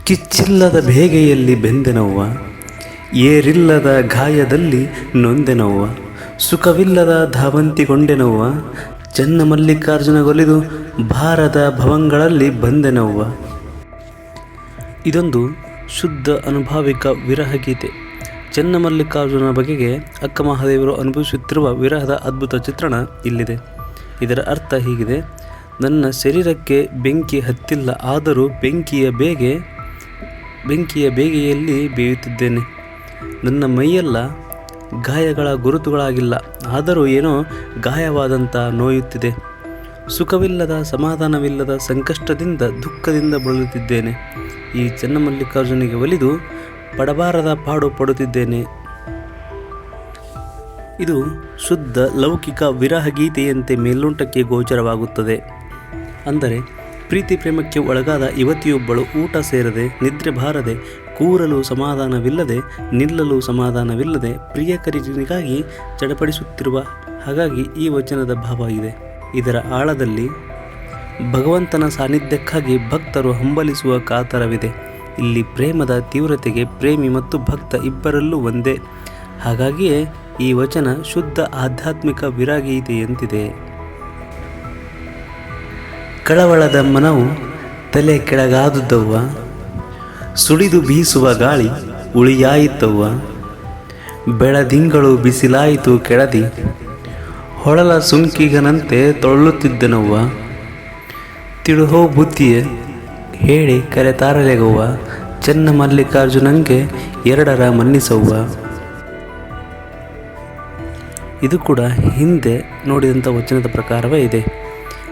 ಕಿಚ್ಚಿಲ್ಲದ ಬೇಗೆಯಲ್ಲಿ ಬೆಂದೆನವ್ವ, ಏರಿಲ್ಲದ ಗಾಯದಲ್ಲಿ ನೊಂದೆನವ್ವ, ಸುಖವಿಲ್ಲದ ಧಾವಂತಿಗೊಂಡೆನವ್ವ, ಚನ್ನಮಲ್ಲಿಕಾರ್ಜುನಗೊಲಿದು ಭಾರದ ಭವಂಗಳಲ್ಲಿ ಬಂದೆನವ್ವ. ಇದೊಂದು ಶುದ್ಧ ಅನುಭಾವಿಕ ವಿರಹ ಗೀತೆ. ಚನ್ನಮಲ್ಲಿಕಾರ್ಜುನ ಬಗೆಗೆ ಅಕ್ಕ ಮಹಾದೇವರು ಅನುಭವಿಸುತ್ತಿರುವ ವಿರಹದ ಅದ್ಭುತ ಚಿತ್ರಣ ಇಲ್ಲಿದೆ. ಇದರ ಅರ್ಥ ಹೀಗಿದೆ: ನನ್ನ ಶರೀರಕ್ಕೆ ಬೆಂಕಿ ಹತ್ತಿಲ್ಲ, ಆದರೂ ಬೆಂಕಿಯ ಬೇಗೆಯಲ್ಲಿ ಬೇಯುತ್ತಿದ್ದೇನೆ. ನನ್ನ ಮೈಯೆಲ್ಲ ಗಾಯಗಳ ಗುರುತುಗಳಾಗಿಲ್ಲ, ಆದರೂ ಏನೋ ಗಾಯವಾದಂಥ ನೋಯುತ್ತಿದೆ. ಸುಖವಿಲ್ಲದ, ಸಮಾಧಾನವಿಲ್ಲದ, ಸಂಕಷ್ಟದಿಂದ, ದುಃಖದಿಂದ ಬಳಲುತ್ತಿದ್ದೇನೆ. ಈ ಚನ್ನಮಲ್ಲಿಕಾರ್ಜುನಿಗೆ ಒಲಿದು ಪಡಬಾರದ ಪಾಡು ಪಡುತ್ತಿದ್ದೇನೆ. ಇದು ಶುದ್ಧ ಲೌಕಿಕ ವಿರಹ ಗೀತೆಯಂತೆ ಮೇಲ್ನೋಟಕ್ಕೆ ಗೋಚರವಾಗುತ್ತದೆ. ಅಂದರೆ ಪ್ರೀತಿ ಪ್ರೇಮಕ್ಕೆ ಒಳಗಾದ ಯುವತಿಯೊಬ್ಬಳು ಊಟ ಸೇರದೆ, ನಿದ್ರೆ ಬಾರದೆ, ಕೂರಲು ಸಮಾಧಾನವಿಲ್ಲದೆ, ನಿಲ್ಲಲು ಸಮಾಧಾನವಿಲ್ಲದೆ ಪ್ರಿಯಕರನಿಗಾಗಿ ಚಡಪಡಿಸುತ್ತಿರುವ ಹಾಗಾಗಿ ಈ ವಚನದ ಭಾವ ಇದೆ. ಇದರ ಆಳದಲ್ಲಿ ಭಗವಂತನ ಸಾನ್ನಿಧ್ಯಕ್ಕಾಗಿ ಭಕ್ತರು ಹಂಬಲಿಸುವ ಕಾತರವಿದೆ. ಇಲ್ಲಿ ಪ್ರೇಮದ ತೀವ್ರತೆಗೆ ಪ್ರೇಮಿ ಮತ್ತು ಭಕ್ತ ಇಬ್ಬರಲ್ಲೂ ಒಂದೇ. ಹಾಗಾಗಿಯೇ ಈ ವಚನ ಶುದ್ಧ ಆಧ್ಯಾತ್ಮಿಕ ವಿರಹಗೀತೆಯಂತಿದೆ. ಕಳವಳದ ಮನವು ತಲೆ ಕೆಳಗಾದುದವ್ವ, ಸುಳಿದು ಬೀಸುವ ಗಾಳಿ ಉಳಿಯಾಯಿತವ್ವ, ಬೆಳದಿಂಗಳು ಬಿಸಿಲಾಯಿತು ಕೆಳದಿ, ಹೊಳಲ ಸುಂಕಿಗನಂತೆ ತೊಳ್ಳುತ್ತಿದ್ದನವ್ವ, ತಿಳುಹೋ ಬುದ್ಧಿಯೇ ಹೇಳಿ ಕರೆತಾರಲೆಗವ್ವ, ಚನ್ನಮಲ್ಲಿಕಾರ್ಜುನಂಗೆ ಎರಡರ ಮನ್ನಿಸವ್ವ. ಇದು ಕೂಡ ಹಿಂದೆ ನೋಡಿದಂಥ ವಚನದ ಪ್ರಕಾರವೇ ಇದೆ.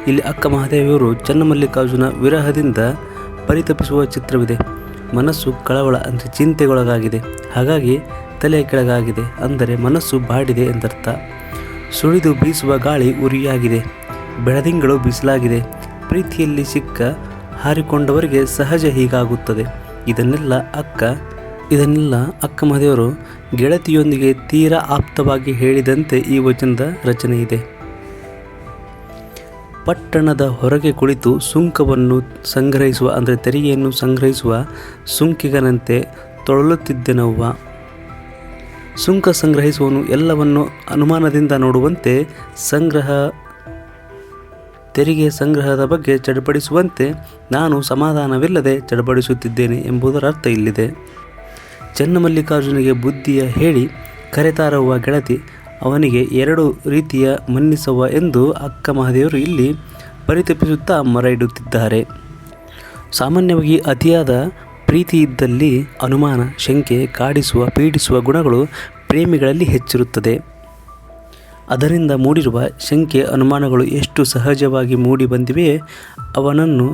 ಇಲ್ಲಿ ಅಕ್ಕ ಮಹಾದೇವಿಯವರು ಚನ್ನಮಲ್ಲಿಕಾರ್ಜುನ ವಿರಹದಿಂದ ಪರಿತಪಿಸುವ ಚಿತ್ರವಿದೆ. ಮನಸ್ಸು ಕಳವಳ ಅಂದರೆ ಚಿಂತೆಗೊಳಗಾಗಿದೆ, ಹಾಗಾಗಿ ತಲೆ ಕೆಳಗಾಗಿದೆ, ಅಂದರೆ ಮನಸ್ಸು ಬಾಡಿದೆ ಎಂದರ್ಥ. ಸುಳಿದು ಬೀಸುವ ಗಾಳಿ ಉರಿಯಾಗಿದೆ, ಬೆಳದಿಂಗಳು ಬಿಸಿಲಾಗಿದೆ. ಪ್ರೀತಿಯಲ್ಲಿ ಸಿಕ್ಕ ಹಾರಿಕೊಂಡವರಿಗೆ ಸಹಜ ಹೀಗಾಗುತ್ತದೆ. ಇದನ್ನೆಲ್ಲ ಅಕ್ಕ ಮಹಾದೇವರು ಗೆಳತಿಯೊಂದಿಗೆ ತೀರಾ ಆಪ್ತವಾಗಿ ಹೇಳಿದಂತೆ ಈ ವಚನದ ರಚನೆ ಇದೆ. ಪಟ್ಟಣದ ಹೊರಗೆ ಕುಳಿತು ಸುಂಕವನ್ನು ಸಂಗ್ರಹಿಸುವ ಅಂದರೆ ತೆರಿಗೆಯನ್ನು ಸಂಗ್ರಹಿಸುವ ಸುಂಕಿಗನಂತೆ ತೊಳಲುತ್ತಿದ್ದೆನವ್ವ. ಸುಂಕ ಸಂಗ್ರಹಿಸುವನು ಎಲ್ಲವನ್ನು ಅನುಮಾನದಿಂದ ನೋಡುವಂತೆ, ತೆರಿಗೆ ಸಂಗ್ರಹದ ಬಗ್ಗೆ ಚಡಪಡಿಸುವಂತೆ ನಾನು ಸಮಾಧಾನವಿಲ್ಲದೆ ಚಡಪಡಿಸುತ್ತಿದ್ದೇನೆ ಎಂಬುದರ ಅರ್ಥ ಇಲ್ಲಿದೆ. ಚನ್ನಮಲ್ಲಿಕಾರ್ಜುನಿಗೆ ಬುದ್ಧಿಯ ಹೇಳಿ ಕರೆತಾರವ್ವ ಗೆಳತಿ, ಅವನಿಗೆ ಎರಡು ರೀತಿಯ ಮನ್ನಿಸವ್ವ ಎಂದು ಅಕ್ಕ ಮಹಾದೇವರು ಇಲ್ಲಿ ಪರಿತಪಿಸುತ್ತಾ ಮೊರೆ ಇಡುತ್ತಿದ್ದಾರೆ. ಸಾಮಾನ್ಯವಾಗಿ ಅತಿಯಾದ ಪ್ರೀತಿ ಇದ್ದಲ್ಲಿ ಅನುಮಾನ, ಶಂಕೆ, ಕಾಡಿಸುವ, ಪೀಡಿಸುವ ಗುಣಗಳು ಪ್ರೇಮಿಗಳಲ್ಲಿ ಹೆಚ್ಚಿರುತ್ತದೆ. ಅದರಿಂದ ಮೂಡಿರುವ ಶಂಕೆ, ಅನುಮಾನಗಳು ಎಷ್ಟು ಸಹಜವಾಗಿ ಮೂಡಿ ಬಂದಿವೆಯೇ,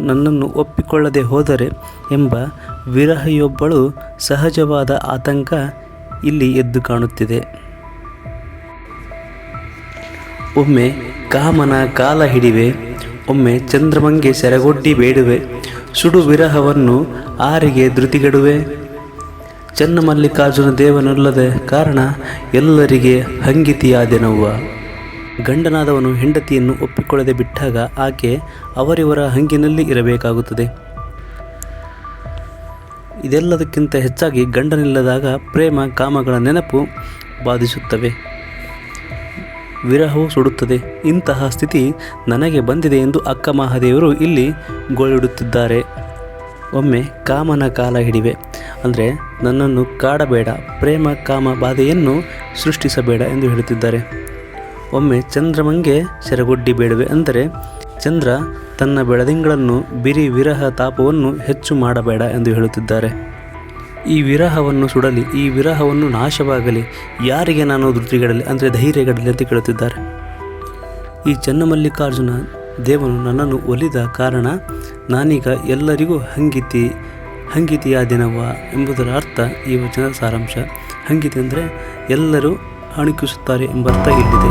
ನನ್ನನ್ನು ಒಪ್ಪಿಕೊಳ್ಳದೆ ಹೋದರೆ ಎಂಬ ವಿರಹಿಯೊಬ್ಬಳು ಸಹಜವಾದ ಆತಂಕ ಇಲ್ಲಿ ಎದ್ದು ಕಾಣುತ್ತಿದೆ. ಒಮ್ಮೆ ಕಾಮನ ಕಾಲ ಹಿಡಿವೆ, ಒಮ್ಮೆ ಚಂದ್ರಮಂಗೆ ಸೆರಗೊಡ್ಡಿ ಬೇಡುವೆ, ಸುಡು ವಿರಹವನ್ನು ಆರಿಗೆ ಧೃತಿಗೆಡುವೆ, ಚನ್ನಮಲ್ಲಿಕಾರ್ಜುನ ದೇವನಲ್ಲದ ಕಾರಣ ಎಲ್ಲರಿಗೆ ಹಂಗಿತಿಯಾದೆನವ್ವ. ಗಂಡನಾದವನು ಹೆಂಡತಿಯನ್ನು ಒಪ್ಪಿಕೊಳ್ಳದೆ ಬಿಟ್ಟಾಗ ಆಕೆ ಅವರಿವರ ಹಂಗಿನಲ್ಲಿ ಇರಬೇಕಾಗುತ್ತದೆ. ಇದೆಲ್ಲದಕ್ಕಿಂತ ಹೆಚ್ಚಾಗಿ ಗಂಡನಿಲ್ಲದಾಗ ಪ್ರೇಮ ಕಾಮಗಳ ನೆನಪು ಬಾಧಿಸುತ್ತವೆ, ವಿರಹವು ಸುಡುತ್ತದೆ. ಇಂತಹ ಸ್ಥಿತಿ ನನಗೆ ಬಂದಿದೆ ಎಂದು ಅಕ್ಕ ಮಹಾದೇವರು ಇಲ್ಲಿ ಗೋಳಿಡುತ್ತಿದ್ದಾರೆ. ಒಮ್ಮೆ ಕಾಮನ ಕಾಲ ಹಿಡಿವೆ ಅಂದರೆ ನನ್ನನ್ನು ಕಾಡಬೇಡ, ಪ್ರೇಮ ಕಾಮ ಬಾಧೆಯನ್ನು ಸೃಷ್ಟಿಸಬೇಡ ಎಂದು ಹೇಳುತ್ತಿದ್ದಾರೆ. ಒಮ್ಮೆ ಚಂದ್ರಮಂಗೆ ಸೆರಗೊಡ್ಡಿ ಬೇಡುವೆ ಅಂದರೆ ಚಂದ್ರ ತನ್ನ ಬೆಳದಿಂಗಳನ್ನು ಬಿರಿ ವಿರಹ ತಾಪವನ್ನು ಹೆಚ್ಚು ಮಾಡಬೇಡ ಎಂದು ಹೇಳುತ್ತಿದ್ದಾರೆ. ಈ ವಿರಹವನ್ನು ಸುಡಲಿ, ಈ ವಿರಹವನ್ನು ನಾಶವಾಗಲಿ, ಯಾರಿಗೆ ನಾನು ಧೃತಿಗೆಡಲಿ ಅಂದರೆ ಧೈರ್ಯಗೆಡಲಿ ಅಂತ ಕೇಳುತ್ತಿದ್ದಾರೆ. ಈ ಚನ್ನಮಲ್ಲಿಕಾರ್ಜುನ ದೇವನು ನನ್ನನ್ನು ಒಲಿದ ಕಾರಣ ನಾನೀಗ ಎಲ್ಲರಿಗೂ ಹಂಗಿತಿಯಾದೆನವ್ವ ಎಂಬುದರ ಅರ್ಥ ಈ ವಚನದ ಸಾರಾಂಶ. ಹಂಗಿತಿ ಅಂದರೆ ಎಲ್ಲರೂ ಅಣುಕಿಸುತ್ತಾರೆ ಎಂಬ ಅರ್ಥ ಇಲ್ಲಿದೆ.